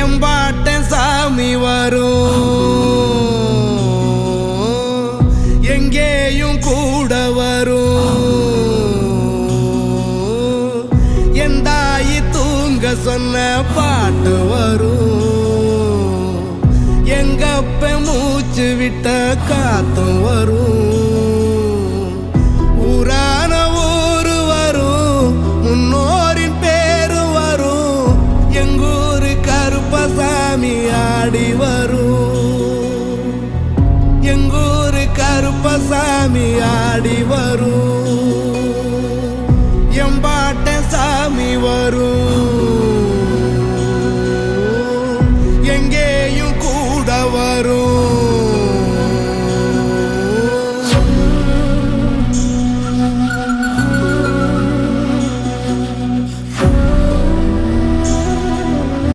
எம்பாட்ட சாமி வரும், எங்கேயும் கூட வரும். என் தாயி தூங்க சொன்ன பாட்டு வரும், எங்கப்ப மூச்சு விட்ட காத்தும் வரும். ஊரான ஊரு வரும், முன்னோரின் பேரு வரும். எங்கூரு கருப்பசாமி ஆடி வரும், எங்கூரு கருப்பசாமி ஆடி வரும். எம்பாட்ட சாமி வரும்.